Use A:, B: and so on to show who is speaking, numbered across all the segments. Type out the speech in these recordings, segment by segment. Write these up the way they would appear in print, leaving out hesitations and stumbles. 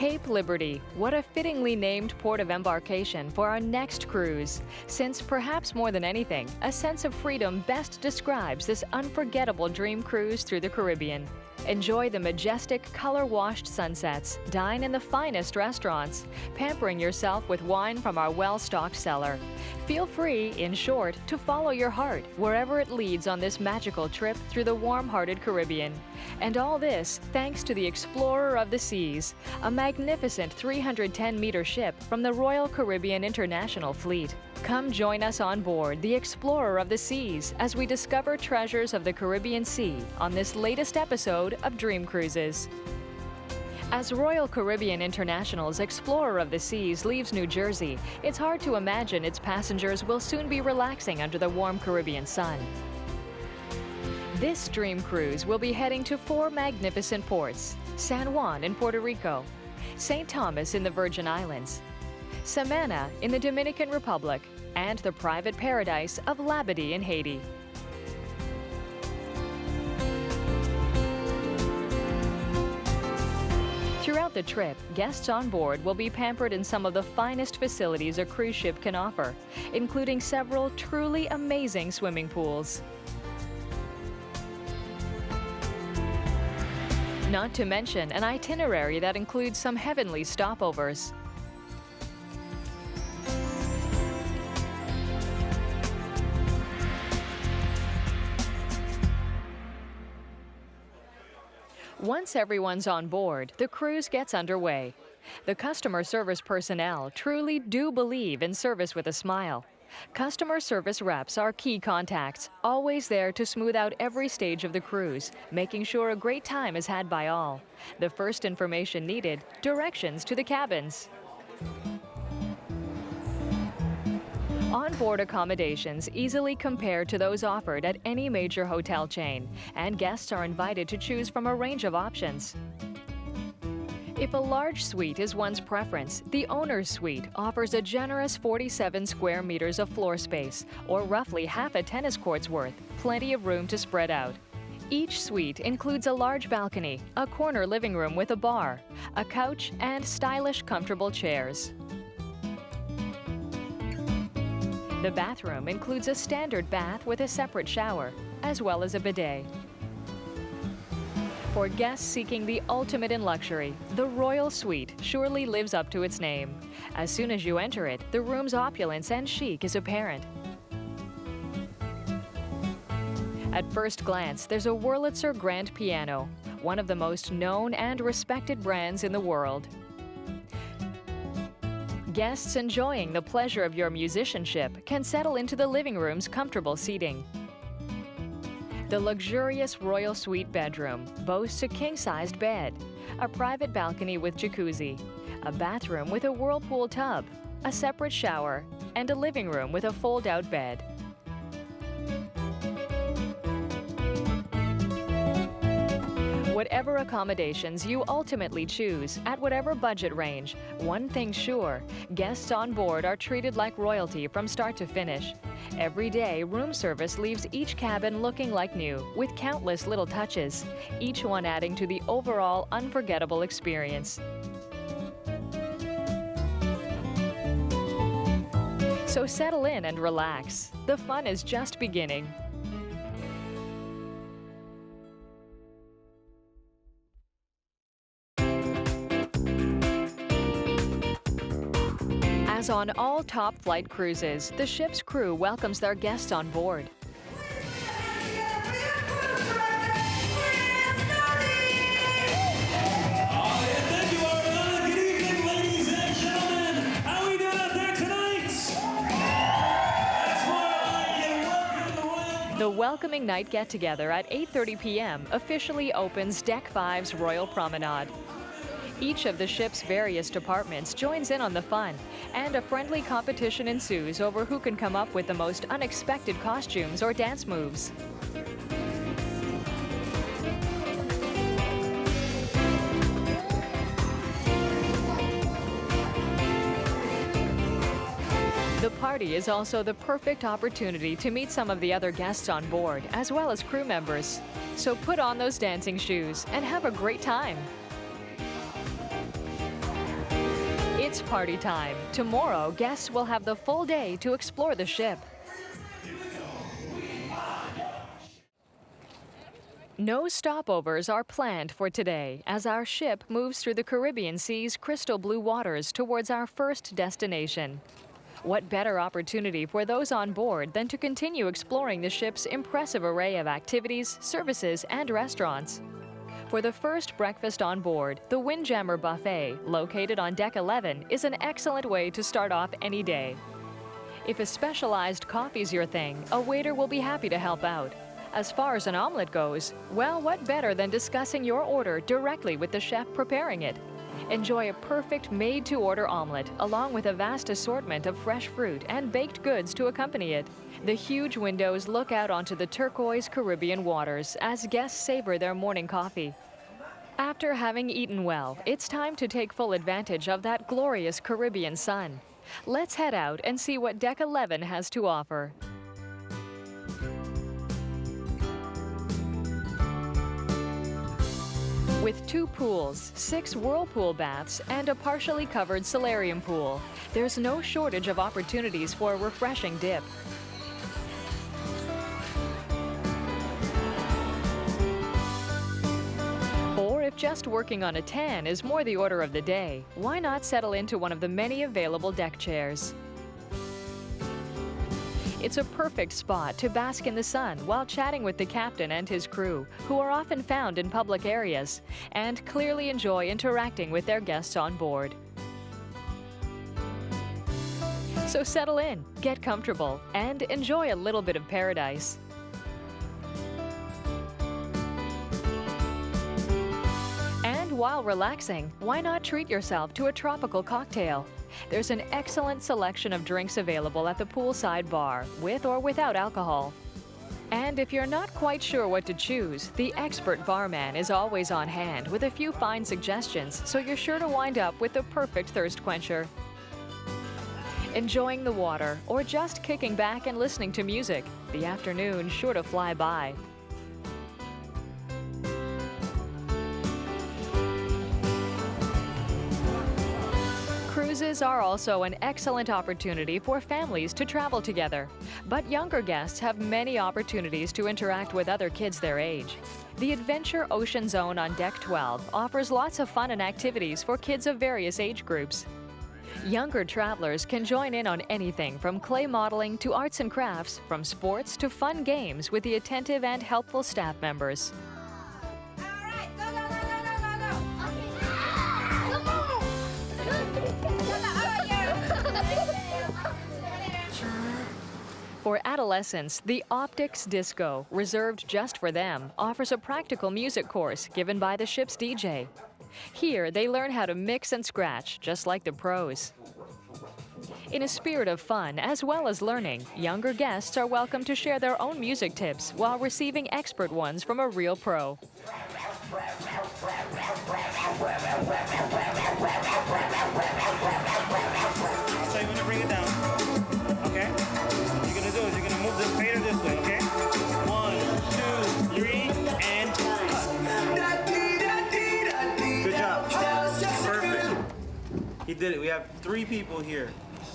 A: Cape Liberty, what a fittingly named port of embarkation for our next cruise, since perhaps more than anything, a sense of freedom best describes this unforgettable dream cruise through the Caribbean. Enjoy the majestic, color-washed sunsets, dine in the finest restaurants, pampering yourself with wine from our well-stocked cellar. Feel free, in short, to follow your heart wherever it leads on this magical trip through the warm-hearted Caribbean. And all this thanks to the Explorer of the Seas, a magnificent 310-meter ship from the Royal Caribbean International Fleet. Come join us on board the Explorer of the Seas as we discover treasures of the Caribbean Sea on this latest episode of Dream Cruises. As Royal Caribbean International's Explorer of the Seas leaves New Jersey, it's hard to imagine its passengers will soon be relaxing under the warm Caribbean sun. This dream cruise will be heading to 4 magnificent ports: San Juan in Puerto Rico, St. Thomas in the Virgin Islands, Semana in the Dominican Republic, and the private paradise of Labadee in Haiti. Throughout the trip, guests on board will be pampered in some of the finest facilities a cruise ship can offer, including several truly amazing swimming pools. Not to mention an itinerary that includes some heavenly stopovers. Once everyone's on board, the cruise gets underway. The customer service personnel truly do believe in service with a smile. Customer service reps are key contacts, always there to smooth out every stage of the cruise, making sure a great time is had by all. The first information needed, directions to the cabins. Onboard accommodations easily compare to those offered at any major hotel chain, and guests are invited to choose from a range of options. If a large suite is one's preference, the owner's suite offers a generous 47 square meters of floor space, or roughly half a tennis court's worth, plenty of room to spread out. Each suite includes a large balcony, a corner living room with a bar, a couch, and stylish, comfortable chairs. The bathroom includes a standard bath with a separate shower, as well as a bidet. For guests seeking the ultimate in luxury, the Royal Suite surely lives up to its name. As soon as you enter it, the room's opulence and chic is apparent. At first glance, there's a Wurlitzer grand piano, one of the most known and respected brands in the world. Guests enjoying the pleasure of your musicianship can settle into the living room's comfortable seating. The luxurious Royal Suite bedroom boasts a king-sized bed, a private balcony with jacuzzi, a bathroom with a whirlpool tub, a separate shower, and a living room with a fold-out bed. Whatever accommodations you ultimately choose, at whatever budget range, one thing's sure, guests on board are treated like royalty from start to finish. Every day, room service leaves each cabin looking like new, with countless little touches, each one adding to the overall unforgettable experience. So settle in and relax. The fun is just beginning. As on all top flight cruises, the ship's crew welcomes their guests on board. The welcoming night get-together at 8:30 p.m. officially opens Deck 5's Royal Promenade. Each of the ship's various departments joins in on the fun, and a friendly competition ensues over who can come up with the most unexpected costumes or dance moves. The party is also the perfect opportunity to meet some of the other guests on board, as well as crew members. So put on those dancing shoes and have a great time. It's party time. Tomorrow, guests will have the full day to explore the ship. No stopovers are planned for today as our ship moves through the Caribbean Sea's crystal blue waters towards our first destination. What better opportunity for those on board than to continue exploring the ship's impressive array of activities, services, and restaurants? For the first breakfast on board, the Windjammer Buffet, located on Deck 11, is an excellent way to start off any day. If a specialized coffee's your thing, a waiter will be happy to help out. As far as an omelet goes, well, what better than discussing your order directly with the chef preparing it? Enjoy a perfect made-to-order omelet, along with a vast assortment of fresh fruit and baked goods to accompany it. The huge windows look out onto the turquoise Caribbean waters as guests savor their morning coffee. After having eaten well, it's time to take full advantage of that glorious Caribbean sun. Let's head out and see what Deck 11 has to offer. With 2 pools, 6 whirlpool baths, and a partially covered solarium pool, there's no shortage of opportunities for a refreshing dip. Or if just working on a tan is more the order of the day, why not settle into one of the many available deck chairs? It's a perfect spot to bask in the sun while chatting with the captain and his crew, who are often found in public areas, and clearly enjoy interacting with their guests on board. So settle in, get comfortable, and enjoy a little bit of paradise. And while relaxing, why not treat yourself to a tropical cocktail? There's an excellent selection of drinks available at the poolside bar, with or without alcohol. And if you're not quite sure what to choose, the expert barman is always on hand with a few fine suggestions, so you're sure to wind up with the perfect thirst quencher. Enjoying the water, or just kicking back and listening to music, the afternoon's sure to fly by. Cruises are also an excellent opportunity for families to travel together, but younger guests have many opportunities to interact with other kids their age. The Adventure Ocean Zone on Deck 12 offers lots of fun and activities for kids of various age groups. Younger travelers can join in on anything from clay modeling to arts and crafts, from sports to fun games with the attentive and helpful staff members. For adolescents, the Optics Disco, reserved just for them, offers a practical music course given by the ship's DJ. Here, they learn how to mix and scratch, just like the pros. In a spirit of fun as well as learning, younger guests are welcome to share their own music tips while receiving expert ones from a real pro.
B: So you want to bring it down, okay? What you're gonna do is you're gonna move this fader this way, okay? 1, 2, 3, and cut. Good job. Perfect. He did it. We have 3 people here.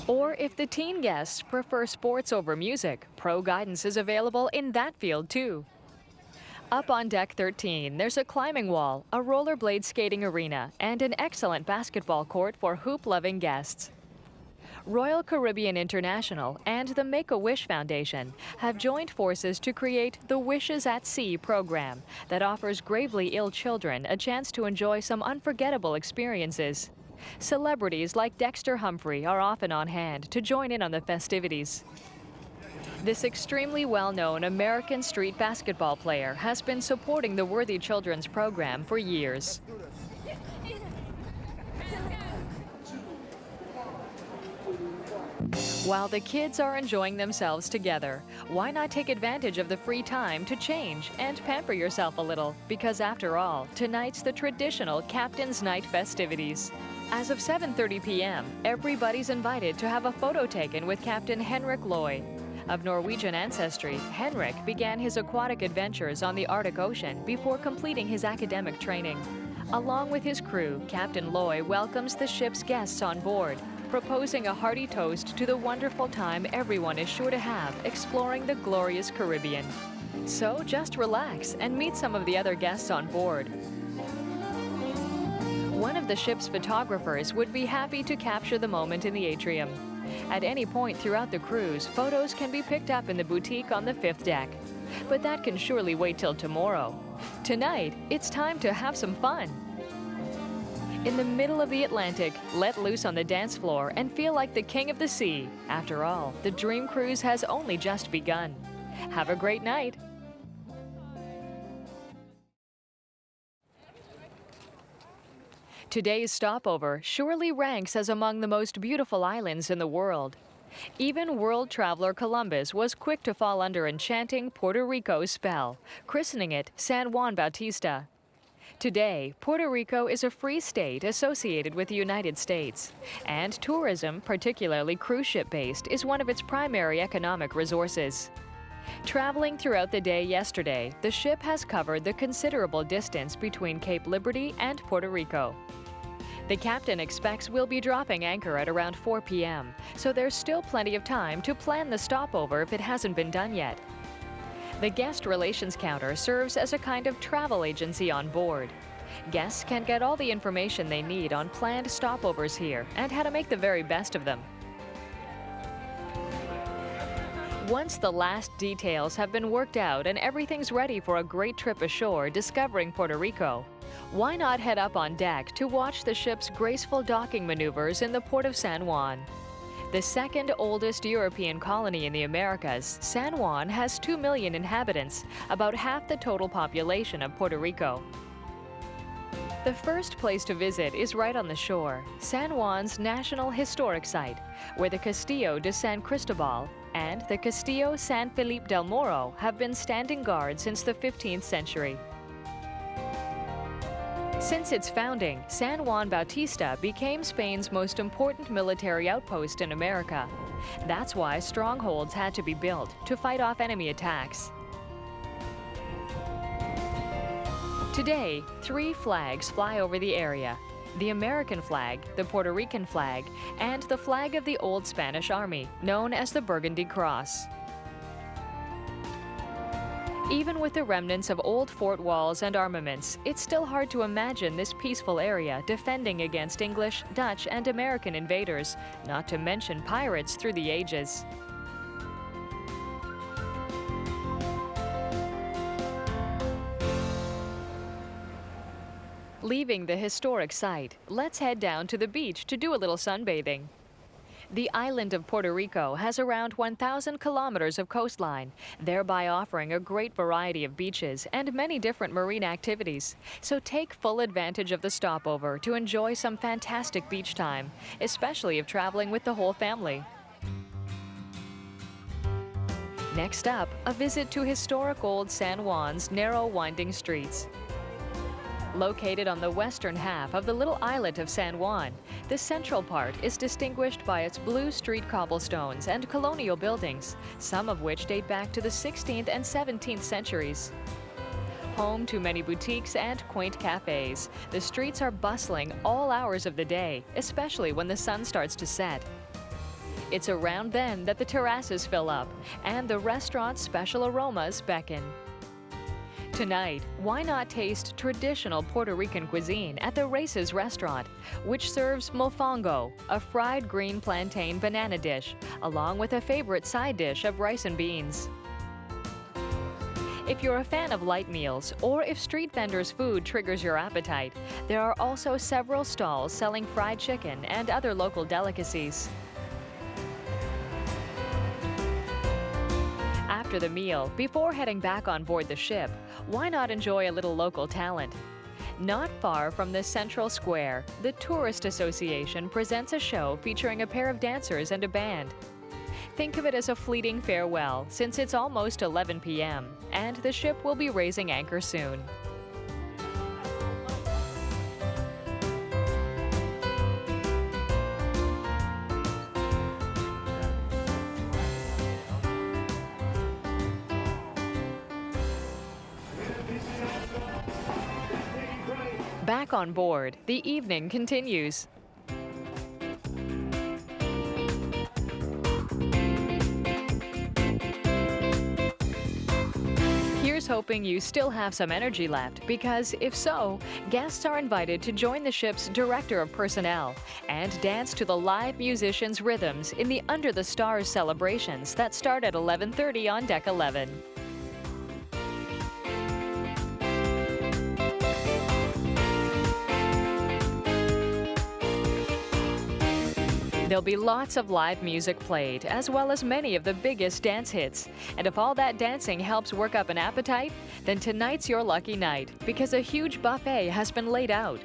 A: Or if the teen guests prefer sports over music, pro guidance is available in that field too. Up on Deck 13, there's a climbing wall, a rollerblade skating arena, and an excellent basketball court for hoop-loving guests. Royal Caribbean International and the Make-A-Wish Foundation have joined forces to create the Wishes at Sea program that offers gravely ill children a chance to enjoy some unforgettable experiences. Celebrities like Dexter Humphrey are often on hand to join in on the festivities. This extremely well-known American street basketball player has been supporting the Worthy Children's program for years. While the kids are enjoying themselves together, why not take advantage of the free time to change and pamper yourself a little? Because after all, tonight's the traditional Captain's Night festivities. As of 7:30 p.m., everybody's invited to have a photo taken with Captain Henrik Loy. Of Norwegian ancestry, Henrik began his aquatic adventures on the Arctic Ocean before completing his academic training. Along with his crew, Captain Loy welcomes the ship's guests on board, proposing a hearty toast to the wonderful time everyone is sure to have exploring the glorious Caribbean. So just relax and meet some of the other guests on board. One of the ship's photographers would be happy to capture the moment in the atrium. At any point throughout the cruise, photos can be picked up in the boutique on the 5th deck. But that can surely wait till tomorrow. Tonight, it's time to have some fun. In the middle of the Atlantic, let loose on the dance floor and feel like the king of the sea. After all, the Dream Cruise has only just begun. Have a great night. Today's stopover surely ranks as among the most beautiful islands in the world. Even world traveler Columbus was quick to fall under enchanting Puerto Rico's spell, christening it San Juan Bautista. Today, Puerto Rico is a free state associated with the United States, and tourism, particularly cruise ship-based, is one of its primary economic resources. Traveling throughout the day yesterday, the ship has covered the considerable distance between Cape Liberty and Puerto Rico. The captain expects we'll be dropping anchor at around 4 p.m., so there's still plenty of time to plan the stopover if it hasn't been done yet. The guest relations counter serves as a kind of travel agency on board. Guests can get all the information they need on planned stopovers here and how to make the very best of them. Once the last details have been worked out and everything's ready for a great trip ashore discovering Puerto Rico, why not head up on deck to watch the ship's graceful docking maneuvers in the port of San Juan? The second oldest European colony in the Americas, San Juan has 2 million inhabitants, about half the total population of Puerto Rico. The first place to visit is right on the shore, San Juan's National Historic Site, where the Castillo de San Cristobal and the Castillo San Felipe del Morro have been standing guard since the 15th century. Since its founding, San Juan Bautista became Spain's most important military outpost in America. That's why strongholds had to be built to fight off enemy attacks. Today, 3 flags fly over the area: the American flag, the Puerto Rican flag, and the flag of the Old Spanish Army, known as the Burgundy Cross. Even with the remnants of old fort walls and armaments, it's still hard to imagine this peaceful area defending against English, Dutch, and American invaders, not to mention pirates through the ages. Leaving the historic site, let's head down to the beach to do a little sunbathing. The island of Puerto Rico has around 1,000 kilometers of coastline, thereby offering a great variety of beaches and many different marine activities. So take full advantage of the stopover to enjoy some fantastic beach time, especially if traveling with the whole family. Next up, a visit to historic Old San Juan's narrow, winding streets. Located on the western half of the little islet of San Juan, the central part is distinguished by its blue street cobblestones and colonial buildings, some of which date back to the 16th and 17th centuries. Home to many boutiques and quaint cafes, the streets are bustling all hours of the day, especially when the sun starts to set. It's around then that the terraces fill up and the restaurant's special aromas beckon. Tonight, why not taste traditional Puerto Rican cuisine at the Races restaurant, which serves mofongo, a fried green plantain banana dish, along with a favorite side dish of rice and beans. If you're a fan of light meals, or if street vendors' food triggers your appetite, there are also several stalls selling fried chicken and other local delicacies. After the meal, before heading back on board the ship, why not enjoy a little local talent? Not far from the central square, the Tourist Association presents a show featuring a pair of dancers and a band. Think of it as a fleeting farewell, since it's almost 11 p.m., and the ship will be raising anchor soon. Back on board, the evening continues. Here's hoping you still have some energy left, because if so, guests are invited to join the ship's director of personnel and dance to the live musicians' rhythms in the Under the Stars celebrations that start at 11:30 on Deck 11. There'll be lots of live music played, as well as many of the biggest dance hits. And if all that dancing helps work up an appetite, then tonight's your lucky night, because a huge buffet has been laid out.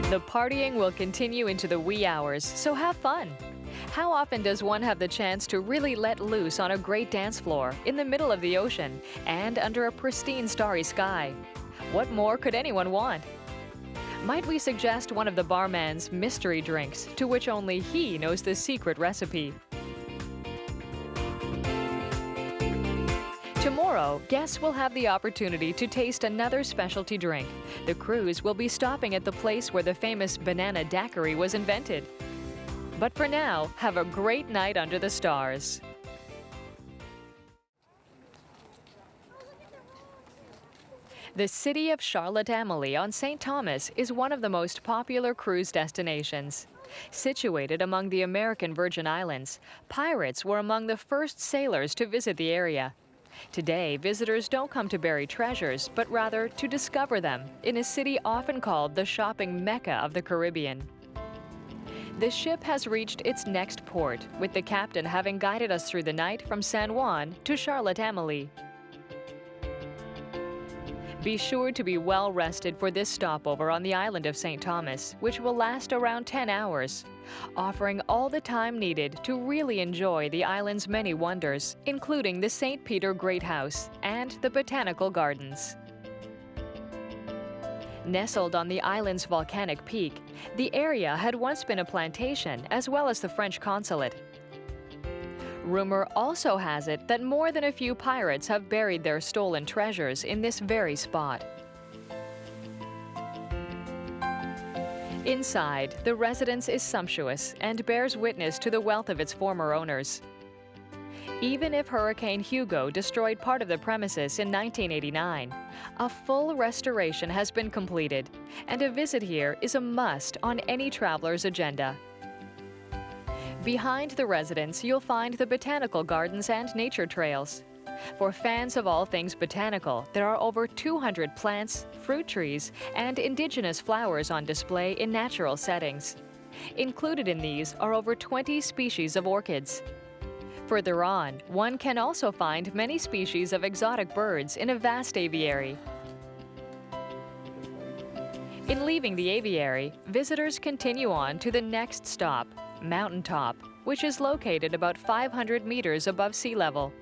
A: The partying will continue into the wee hours, so have fun. How often does one have the chance to really let loose on a great dance floor in the middle of the ocean and under a pristine starry sky? What more could anyone want? Might we suggest one of the barman's mystery drinks, to which only he knows the secret recipe? Tomorrow, guests will have the opportunity to taste another specialty drink. The cruise will be stopping at the place where the famous banana daiquiri was invented. But for now, have a great night under the stars. The city of Charlotte-Amalie on St. Thomas is one of the most popular cruise destinations. Situated among the American Virgin Islands, pirates were among the first sailors to visit the area. Today, visitors don't come to bury treasures, but rather to discover them in a city often called the shopping mecca of the Caribbean. The ship has reached its next port, with the captain having guided us through the night from San Juan to Charlotte-Amalie. Be sure to be well rested for this stopover on the island of St. Thomas, which will last around 10 hours, offering all the time needed to really enjoy the island's many wonders, including the St. Peter Great House and the Botanical Gardens. Nestled on the island's volcanic peak, the area had once been a plantation as well as the French consulate. Rumor also has it that more than a few pirates have buried their stolen treasures in this very spot. Inside, the residence is sumptuous and bears witness to the wealth of its former owners. Even if Hurricane Hugo destroyed part of the premises in 1989, a full restoration has been completed, and a visit here is a must on any traveler's agenda. Behind the residence, you'll find the botanical gardens and nature trails. For fans of all things botanical, there are over 200 plants, fruit trees, and indigenous flowers on display in natural settings. Included in these are over 20 species of orchids. Further on, one can also find many species of exotic birds in a vast aviary. In leaving the aviary, visitors continue on to the next stop, Mountaintop, which is located about 500 meters above sea level.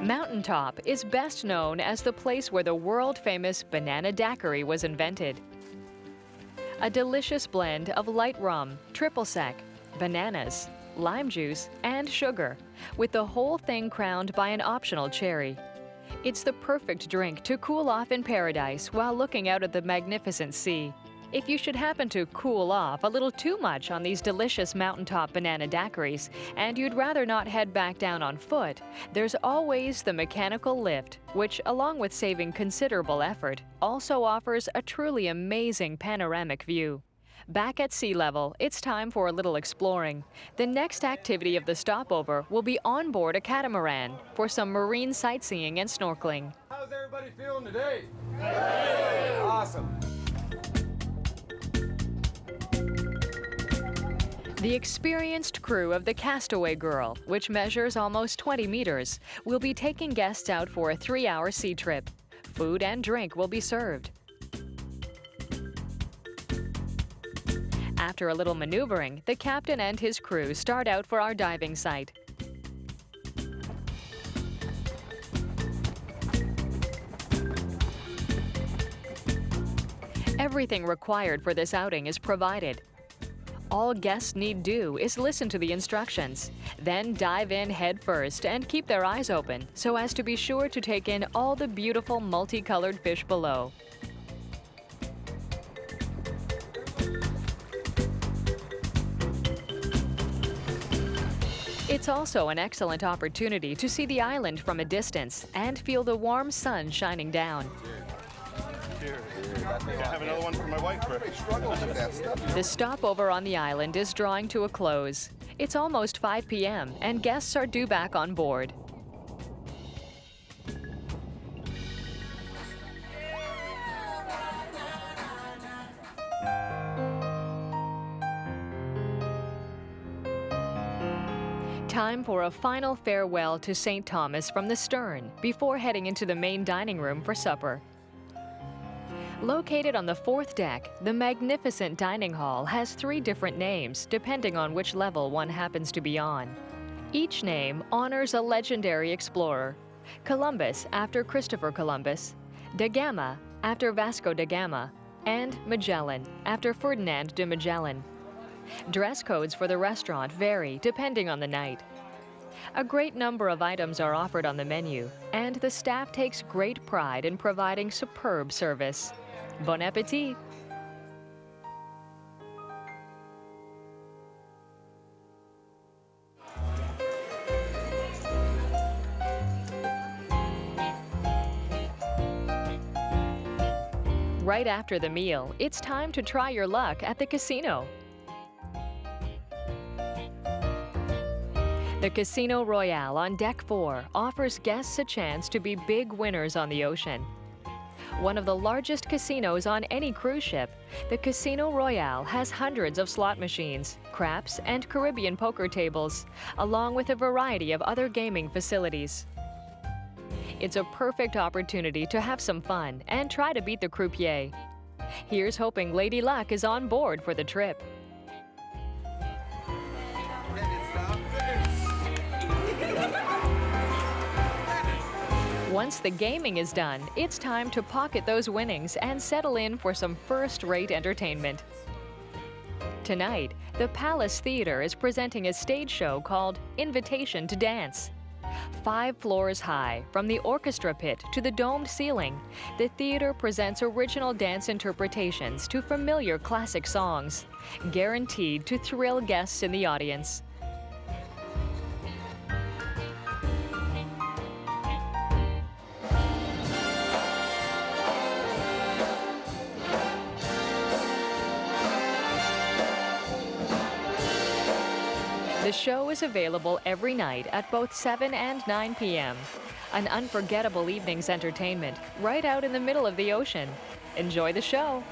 A: Mountaintop is best known as the place where the world-famous banana daiquiri was invented. A delicious blend of light rum, triple sec, bananas, lime juice, and sugar, with the whole thing crowned by an optional cherry. It's the perfect drink to cool off in paradise while looking out at the magnificent sea. If you should happen to cool off a little too much on these delicious mountaintop banana daiquiris, and you'd rather not head back down on foot, there's always the mechanical lift, which, along with saving considerable effort, also offers a truly amazing panoramic view. Back at sea level, it's time for a little exploring. The next activity of the stopover will be on board a catamaran for some marine sightseeing and snorkeling.
C: How's everybody feeling today? Hey! Awesome.
A: The experienced crew of the Castaway Girl, which measures almost 20 meters, will be taking guests out for a 3-hour sea trip. Food and drink will be served. After a little maneuvering, the captain and his crew start out for our diving site. Everything required for this outing is provided. All guests need do is listen to the instructions, then dive in head first and keep their eyes open so as to be sure to take in all the beautiful multicolored fish below. It's also an excellent opportunity to see the island from a distance and feel the warm sun shining down.
D: I have another one for my wife.
A: The stopover on the island is drawing to a close. It's almost 5 p.m. and guests are due back on board. Time for a final farewell to St. Thomas from the stern before heading into the main dining room for supper. Located on the 4th deck, the magnificent dining hall has 3 different names depending on which level one happens to be on. Each name honors a legendary explorer: Columbus after Christopher Columbus, da Gama after Vasco da Gama, and Magellan after Ferdinand de Magellan. Dress codes for the restaurant vary depending on the night. A great number of items are offered on the menu, and the staff takes great pride in providing superb service. Bon appétit! Right after the meal, it's time to try your luck at the casino. The Casino Royale on Deck 4 offers guests a chance to be big winners on the ocean. One of the largest casinos on any cruise ship, the Casino Royale has hundreds of slot machines, craps, and Caribbean poker tables, along with a variety of other gaming facilities. It's a perfect opportunity to have some fun and try to beat the croupier. Here's hoping Lady Luck is on board for the trip. Once the gaming is done, it's time to pocket those winnings and settle in for some first-rate entertainment. Tonight, the Palace Theater is presenting a stage show called Invitation to Dance. 5 floors high, from the orchestra pit to the domed ceiling, the theater presents original dance interpretations to familiar classic songs, guaranteed to thrill guests in the audience. The show is available every night at both 7 and 9 p.m. An unforgettable evening's entertainment right out in the middle of the ocean. Enjoy the show.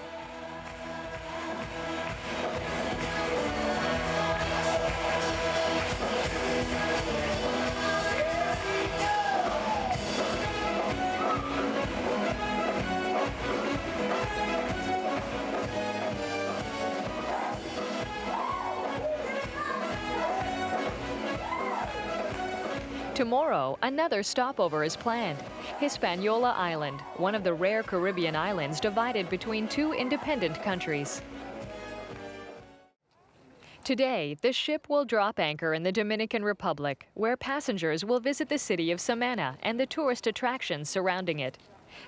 A: Tomorrow, another stopover is planned. Hispaniola Island, one of the rare Caribbean islands divided between 2 independent countries. Today, the ship will drop anchor in the Dominican Republic, where passengers will visit the city of Semana and the tourist attractions surrounding it.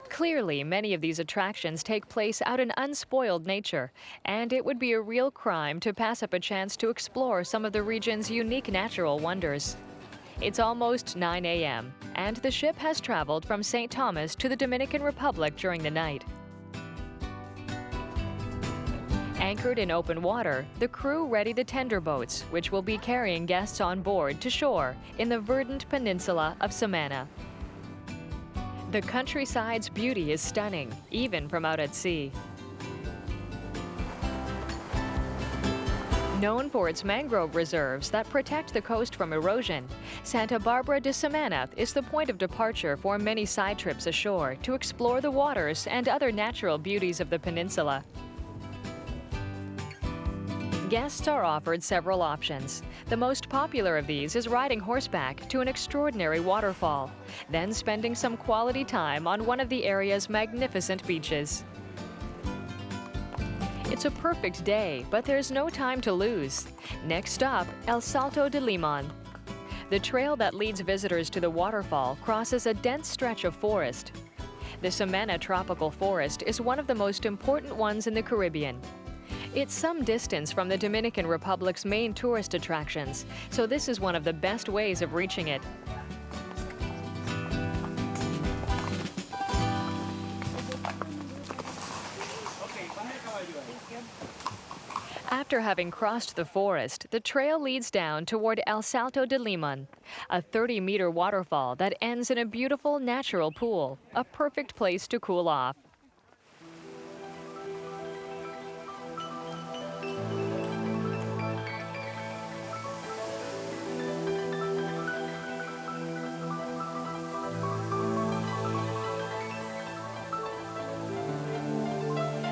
A: Clearly, many of these attractions take place out in unspoiled nature, and it would be a real crime to pass up a chance to explore some of the region's unique natural wonders. It's almost 9 a.m., and the ship has traveled from St. Thomas to the Dominican Republic during the night. Anchored in open water, the crew ready the tender boats, which will be carrying guests on board to shore in the verdant peninsula of Semana. The countryside's beauty is stunning, even from out at sea. Known for its mangrove reserves that protect the coast from erosion, Santa Barbara de Semana is the point of departure for many side trips ashore to explore the waters and other natural beauties of the peninsula. Guests are offered several options. The most popular of these is riding horseback to an extraordinary waterfall, then spending some quality time on one of the area's magnificent beaches. It's a perfect day, but there's no time to lose. Next stop, El Salto de Limon. The trail that leads visitors to the waterfall crosses a dense stretch of forest. The Semana tropical forest is one of the most important ones in the Caribbean. It's some distance from the Dominican Republic's main tourist attractions, so this is one of the best ways of reaching it. After having crossed the forest, the trail leads down toward El Salto de Limon, a 30-meter waterfall that ends in a beautiful natural pool, a perfect place to cool off.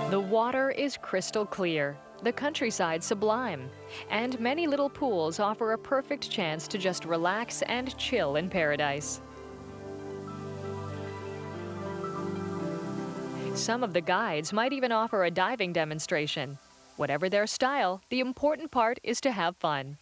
A: The water is crystal clear, the countryside sublime, and many little pools offer a perfect chance to just relax and chill in paradise. Some of the guides might even offer a diving demonstration. Whatever their style, the important part is to have fun.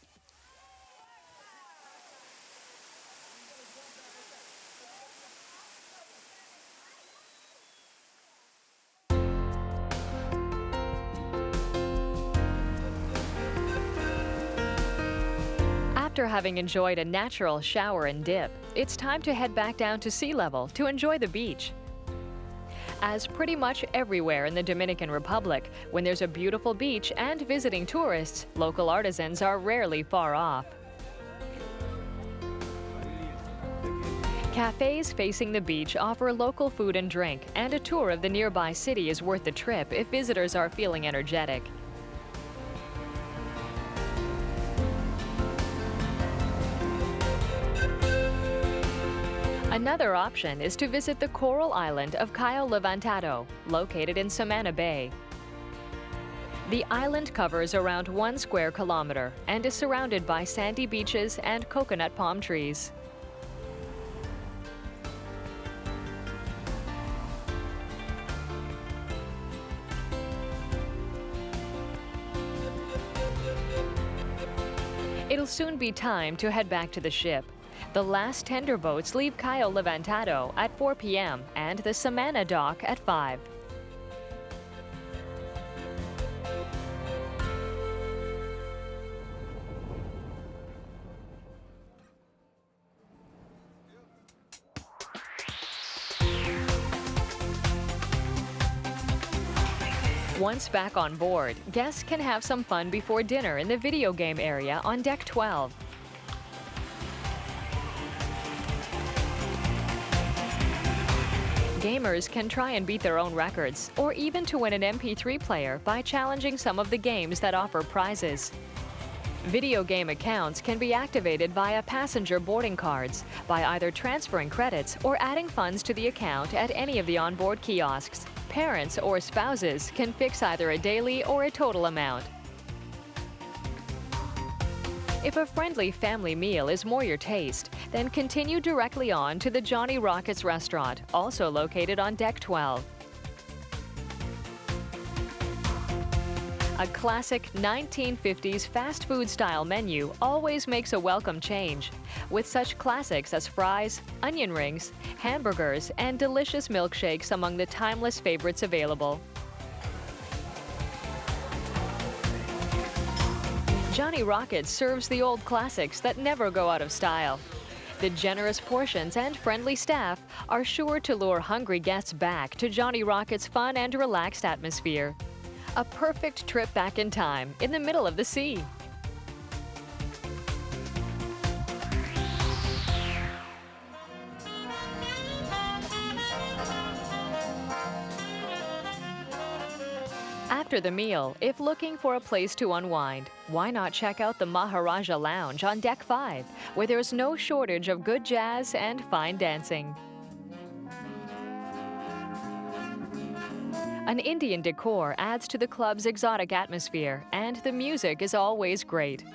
A: After having enjoyed a natural shower and dip, it's time to head back down to sea level to enjoy the beach. As pretty much everywhere in the Dominican Republic, when there's a beautiful beach and visiting tourists, local artisans are rarely far off. Cafes facing the beach offer local food and drink, and a tour of the nearby city is worth the trip if visitors are feeling energetic. Another option is to visit the coral island of Cayo Levantado, located in Semana Bay. The island covers around 1 square kilometer and is surrounded by sandy beaches and coconut palm trees. It'll soon be time to head back to the ship. The last tender boats leave Cayo Levantado at 4 p.m. and the Semana dock at 5. Once back on board, guests can have some fun before dinner in the video game area on Deck 12. Gamers can try and beat their own records, or even to win an MP3 player by challenging some of the games that offer prizes. Video game accounts can be activated via passenger boarding cards by either transferring credits or adding funds to the account at any of the onboard kiosks. Parents or spouses can fix either a daily or a total amount. If a friendly family meal is more your taste, then continue directly on to the Johnny Rockets restaurant, also located on Deck 12. A classic 1950s fast food style menu always makes a welcome change, with such classics as fries, onion rings, hamburgers, and delicious milkshakes among the timeless favorites available. Johnny Rockets serves the old classics that never go out of style. The generous portions and friendly staff are sure to lure hungry guests back to Johnny Rockets' fun and relaxed atmosphere. A perfect trip back in time in the middle of the sea. After the meal, if looking for a place to unwind, why not check out the Maharaja Lounge on Deck 5, where there's no shortage of good jazz and fine dancing. An Indian decor adds to the club's exotic atmosphere, and the music is always great.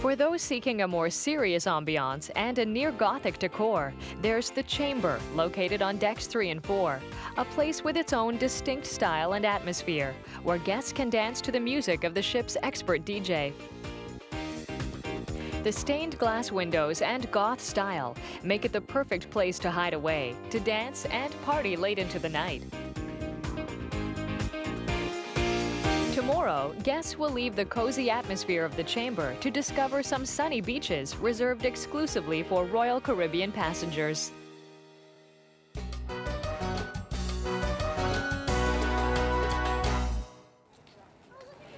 A: For those seeking a more serious ambiance and a near-Gothic decor, there's the Chamber, located on decks 3 and 4, a place with its own distinct style and atmosphere, where guests can dance to the music of the ship's expert DJ. The stained glass windows and goth style make it the perfect place to hide away, to dance and party late into the night. Tomorrow, guests will leave the cozy atmosphere of the Chamber to discover some sunny beaches reserved exclusively for Royal Caribbean passengers.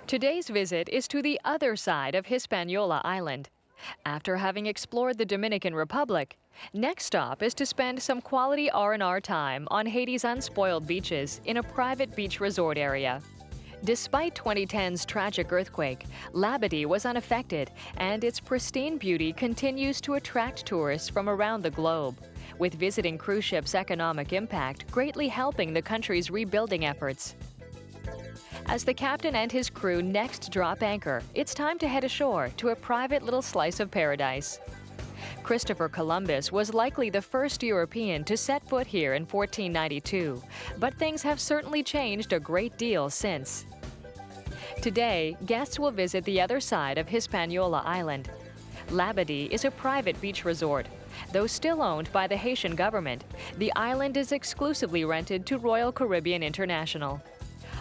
A: Today's visit is to the other side of Hispaniola Island. After having explored the Dominican Republic, next stop is to spend some quality R&R time on Haiti's unspoiled beaches in a private beach resort area. Despite 2010's tragic earthquake, Labadee was unaffected, and its pristine beauty continues to attract tourists from around the globe, with visiting cruise ships' economic impact greatly helping the country's rebuilding efforts. As the captain and his crew next drop anchor, it's time to head ashore to a private little slice of paradise. Christopher Columbus was likely the first European to set foot here in 1492, but things have certainly changed a great deal since. Today, guests will visit the other side of Hispaniola Island. Labadee is a private beach resort. Though still owned by the Haitian government, the island is exclusively rented to Royal Caribbean International.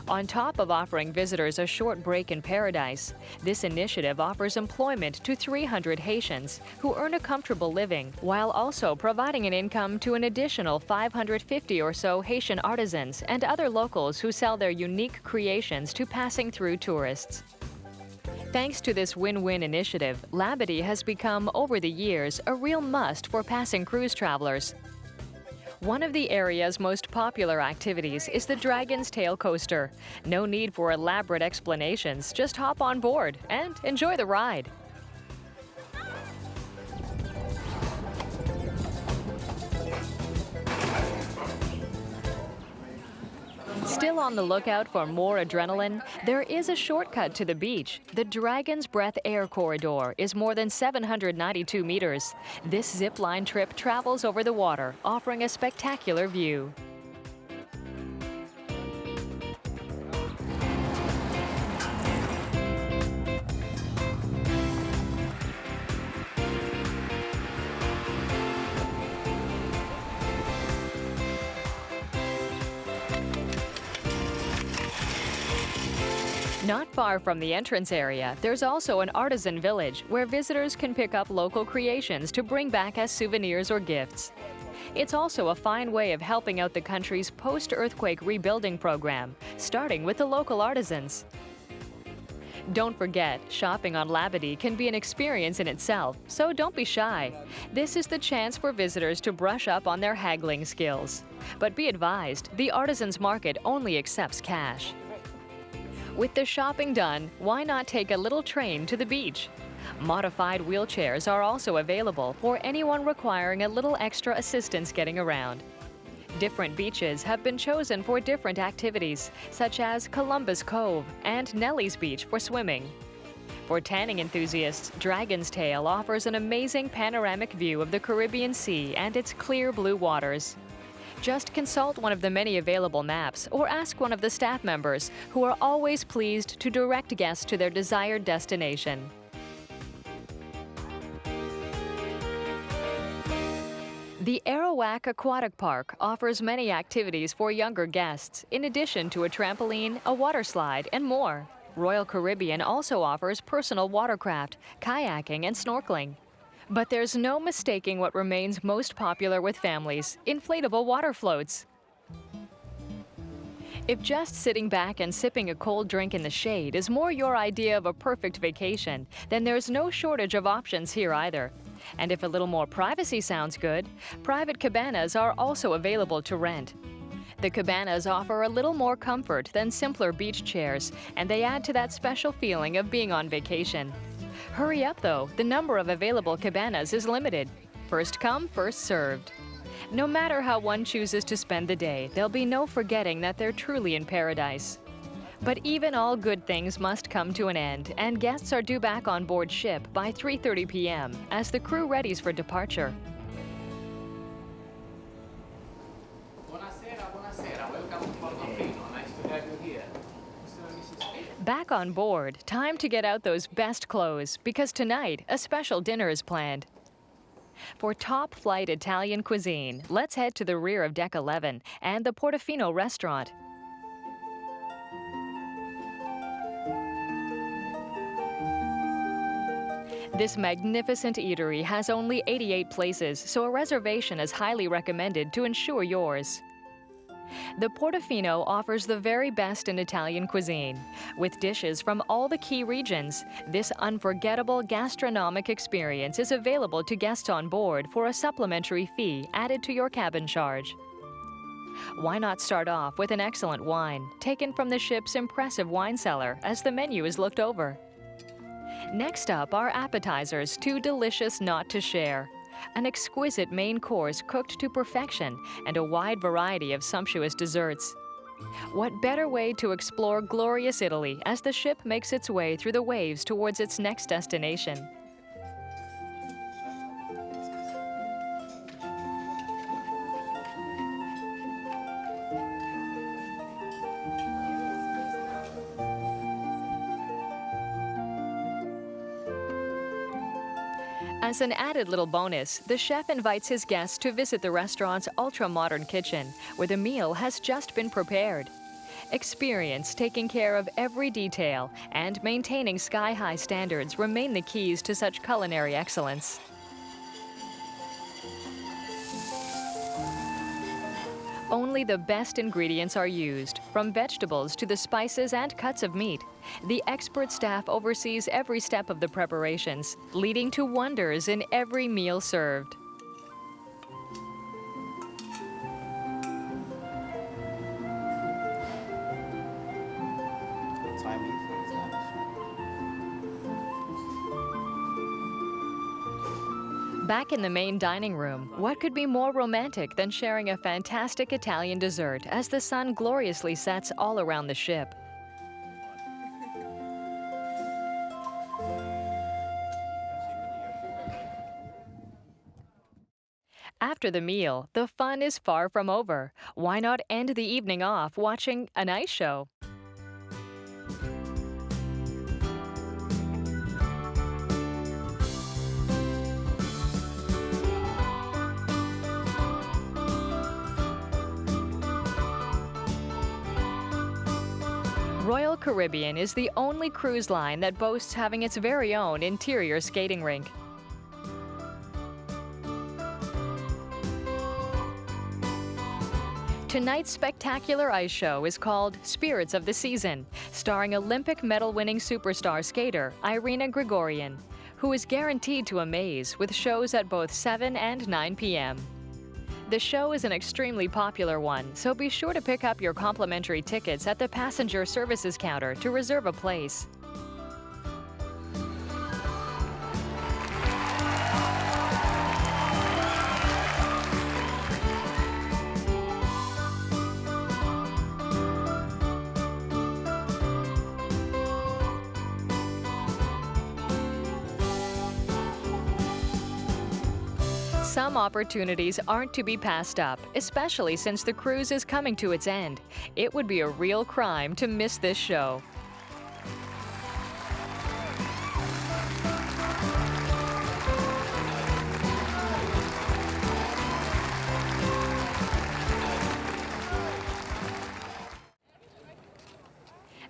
A: On top of offering visitors a short break in paradise, this initiative offers employment to 300 Haitians who earn a comfortable living, while also providing an income to an additional 550 or so Haitian artisans and other locals who sell their unique creations to passing through tourists. Thanks to this win-win initiative, Labadee has become, over the years, a real must for passing cruise travelers. One of the area's most popular activities is the Dragon's Tail coaster. No need for elaborate explanations, just hop on board and enjoy the ride. Still on the lookout for more adrenaline? There is a shortcut to the beach. The Dragon's Breath Air Corridor is more than 792 meters. This zip-line trip travels over the water, offering a spectacular view. Not far from the entrance area, there's also an artisan village where visitors can pick up local creations to bring back as souvenirs or gifts. It's also a fine way of helping out the country's post-earthquake rebuilding program, starting with the local artisans. Don't forget, shopping on Labadee can be an experience in itself, so don't be shy. This is the chance for visitors to brush up on their haggling skills. But be advised, the artisans market only accepts cash. With the shopping done, why not take a little train to the beach? Modified wheelchairs are also available for anyone requiring a little extra assistance getting around. Different beaches have been chosen for different activities, such as Columbus Cove and Nelly's Beach for swimming. For tanning enthusiasts, Dragon's Tail offers an amazing panoramic view of the Caribbean Sea and its clear blue waters. Just consult one of the many available maps or ask one of the staff members, who are always pleased to direct guests to their desired destination. The Arawak Aquatic Park offers many activities for younger guests, in addition to a trampoline, a water slide, and more. Royal Caribbean also offers personal watercraft, kayaking, and snorkeling. But there's no mistaking what remains most popular with families: inflatable water floats. If just sitting back and sipping a cold drink in the shade is more your idea of a perfect vacation, then there's no shortage of options here either. And if a little more privacy sounds good, private cabanas are also available to rent. The cabanas offer a little more comfort than simpler beach chairs, and they add to that special feeling of being on vacation. Hurry up though, the number of available cabanas is limited. First come, first served. No matter how one chooses to spend the day, there'll be no forgetting that they're truly in paradise. But even all good things must come to an end, and guests are due back on board ship by 3:30 p.m. as the crew readies for departure.
D: Buonasera, buonasera. Welcome to Portofino. Nice to have you here. Mr. and Mrs.
A: Back on board, time to get out those best clothes, because tonight a special dinner is planned. For top-flight Italian cuisine, let's head to the rear of Deck 11 and the Portofino restaurant. This magnificent eatery has only 88 places, so a reservation is highly recommended to ensure yours. The Portofino offers the very best in Italian cuisine. With dishes from all the key regions, this unforgettable gastronomic experience is available to guests on board for a supplementary fee added to your cabin charge. Why not start off with an excellent wine, taken from the ship's impressive wine cellar as the menu is looked over? Next up are appetizers, too delicious not to share. An exquisite main course cooked to perfection and a wide variety of sumptuous desserts. What better way to explore glorious Italy as the ship makes its way through the waves towards its next destination? As an added little bonus, the chef invites his guests to visit the restaurant's ultra-modern kitchen, where the meal has just been prepared. Experience taking care of every detail and maintaining sky-high standards remain the keys to such culinary excellence. Only the best ingredients are used, from vegetables to the spices and cuts of meat. The expert staff oversees every step of the preparations, leading to wonders in every meal served. Back in the main dining room, what could be more romantic than sharing a fantastic Italian dessert as the sun gloriously sets all around the ship? After the meal, the fun is far from over. Why not end the evening off watching an ice show? Royal Caribbean is the only cruise line that boasts having its very own interior skating rink. Tonight's spectacular ice show is called Spirits of the Season, starring Olympic medal-winning superstar skater Irina Grigorian, who is guaranteed to amaze with shows at both 7 and 9 p.m. The show is an extremely popular one, so be sure to pick up your complimentary tickets at the passenger services counter to reserve a place. Some opportunities aren't to be passed up, especially since the cruise is coming to its end. It would be a real crime to miss this show.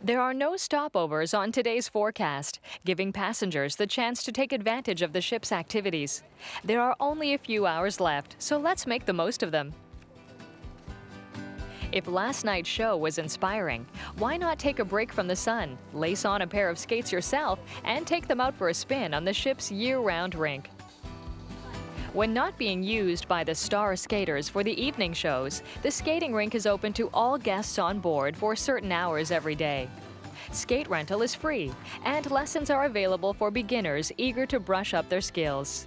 A: There are no stopovers on today's forecast, giving passengers the chance to take advantage of the ship's activities. There are only a few hours left, so let's make the most of them. If last night's show was inspiring, why not take a break from the sun, lace on a pair of skates yourself, and take them out for a spin on the ship's year-round rink? When not being used by the star skaters for the evening shows, the skating rink is open to all guests on board for certain hours every day. Skate rental is free, and lessons are available for beginners eager to brush up their skills.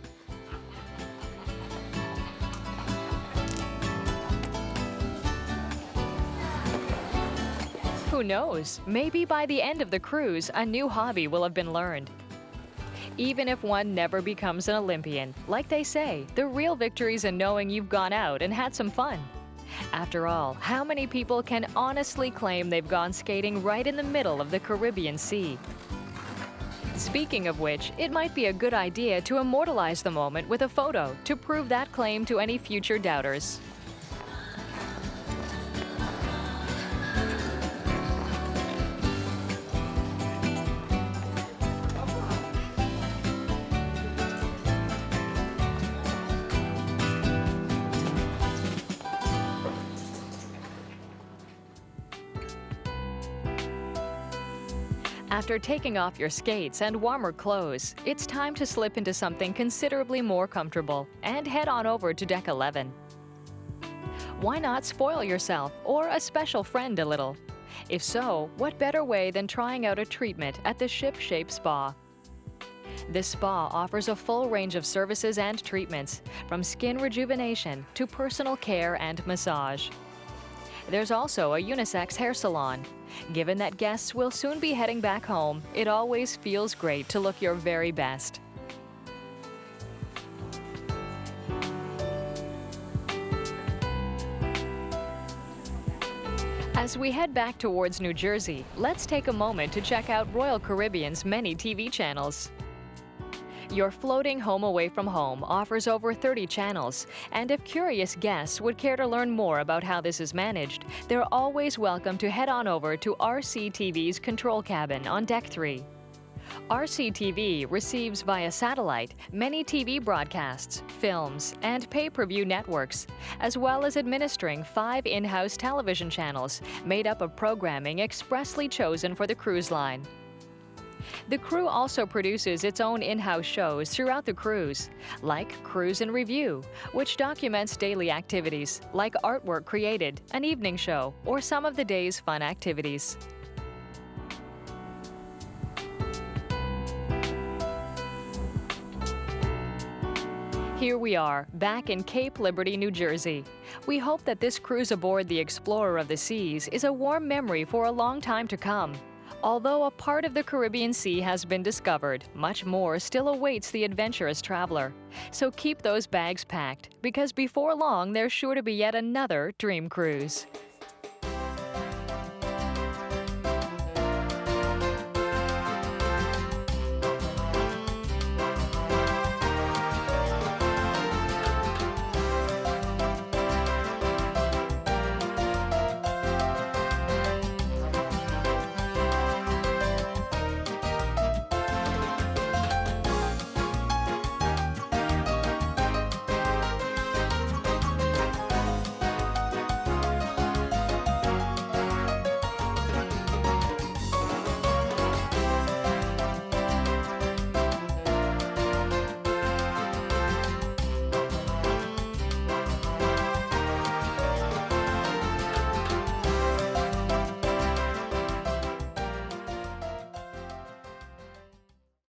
A: Who knows? Maybe by the end of the cruise, a new hobby will have been learned. Even if one never becomes an Olympian, like they say, the real victory's in knowing you've gone out and had some fun. After all, how many people can honestly claim they've gone skating right in the middle of the Caribbean Sea? Speaking of which, it might be a good idea to immortalize the moment with a photo to prove that claim to any future doubters. After taking off your skates and warmer clothes, it's time to slip into something considerably more comfortable and head on over to Deck 11. Why not spoil yourself or a special friend a little? If so, what better way than trying out a treatment at the Ship Shape Spa? This spa offers a full range of services and treatments, from skin rejuvenation to personal care and massage. There's also a unisex hair salon. Given that guests will soon be heading back home, it always feels great to look your very best. As we head back towards New Jersey, let's take a moment to check out Royal Caribbean's many TV channels. Your floating home away from home offers over 30 channels, and if curious guests would care to learn more about how this is managed, they're always welcome to head on over to RCTV's control cabin on Deck 3. RCTV receives via satellite many TV broadcasts, films, and pay-per-view networks, as well as administering 5 in-house television channels made up of programming expressly chosen for the cruise line. The crew also produces its own in-house shows throughout the cruise, like Cruise in Review, which documents daily activities, like artwork created, an evening show, or some of the day's fun activities. Here we are, back in Cape Liberty, New Jersey. We hope that this cruise aboard the Explorer of the Seas is a warm memory for a long time to come. Although a part of the Caribbean Sea has been discovered, much more still awaits the adventurous traveler. So keep those bags packed, because before long there's sure to be yet another dream cruise.